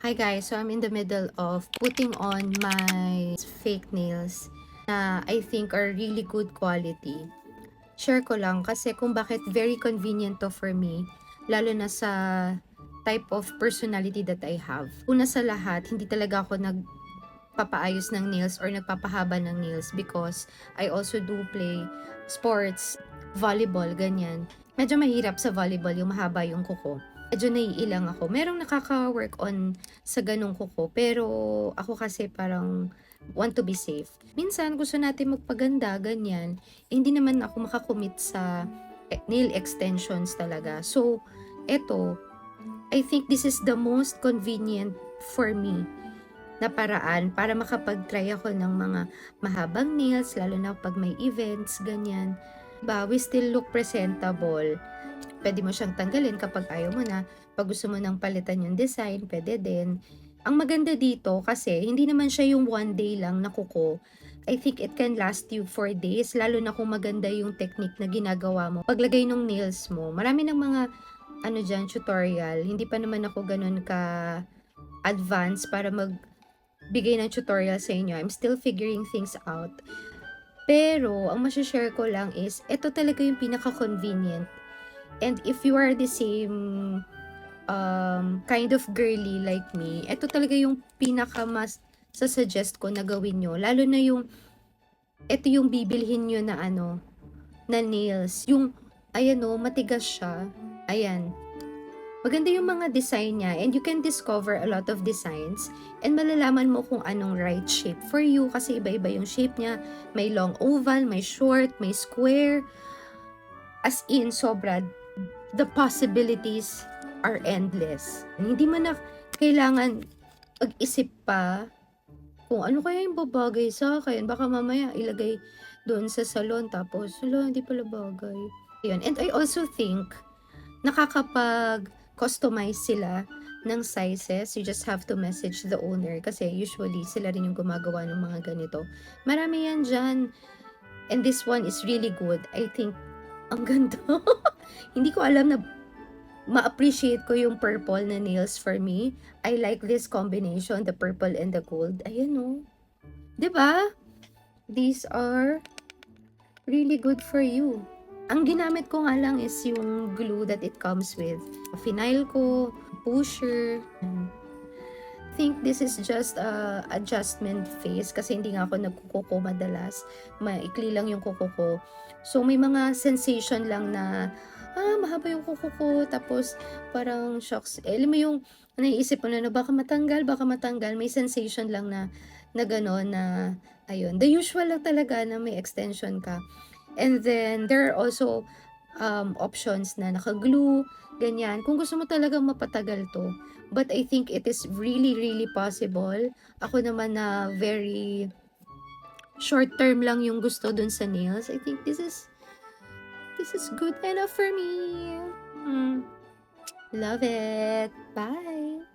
Hi guys, so I'm in the middle of putting on my fake nails na I think are really good quality. Share ko lang kasi kung bakit very convenient to for me, lalo na sa type of personality that I have. Una sa lahat, hindi talaga ako nagpapaayos ng nails or nagpapahaba ng nails because I also do play sports, volleyball, ganyan. Medyo mahirap sa volleyball yung mahaba yung kuko. Medyo naiilang ako. Merong nakaka-work on sa ganong kuko, pero ako kasi parang want to be safe. Minsan gusto natin magpaganda, ganyan. Hindi naman ako makakommit sa nail extensions talaga. So, eto, I think this is the most convenient for me na paraan para makapag-try ako ng mga mahabang nails, lalo na pag may events, ganyan. We still look presentable. Pwede mo siyang tanggalin kapag ayaw mo na. Pag gusto mo nang palitan yung design, pwede din. Ang maganda dito kasi hindi naman siya yung one day lang na kuko. I think it can last you for days, lalo na kung maganda yung technique na ginagawa mo. Paglagay ng nails mo, marami ng mga dyan, tutorial. Hindi pa naman ako ganun ka advance para magbigay ng tutorial sa inyo. I'm still figuring things out. Pero, ang masashare ko lang is, ito talaga yung pinaka-convenient. And if you are the same kind of girly like me, ito talaga yung pinaka-mas suggest ko na gawin nyo. Lalo na yung, ito yung bibilhin nyo na na nails. Yung, ayan o, matigas siya. Ayan. Maganda yung mga design niya and you can discover a lot of designs and malalaman mo kung anong right shape for you kasi iba-iba yung shape niya. May long oval, may short, may square. As in, sobra. The possibilities are endless. Hindi mo na kailangan mag-isip pa kung ano kaya yung babagay sa akin. Baka mamaya ilagay doon sa salon tapos, hindi pala bagay. Yun. And I also think, nakakapag-customize sila ng sizes. You just have to message the owner kasi usually sila rin yung gumagawa ng mga ganito. Marami yan dyan. And this one is really good. I think, ang ganda. Hindi ko alam na ma-appreciate ko yung purple na nails for me. I like this combination, the purple and the gold. Ayan o. Diba? These are really good for you. Ang ginamit ko nga lang is yung glue that it comes with. Final ko, pusher. I think this is just a adjustment phase kasi hindi nga ako nagkukuko madalas. Maikli lang yung kuko ko. So may mga sensation lang na mahaba yung kuko ko. Tapos parang shocks. Alam mo yung naiisip mo na baka matanggal. May sensation lang na gano'n na ayun. The usual lang talaga na may extension ka. And then, there are also options na naka-glue, ganyan. Kung gusto mo talagang mapatagal to. But I think it is really, really possible. Ako naman na very short term lang yung gusto dun sa nails. I think this is good enough for me. Love it. Bye!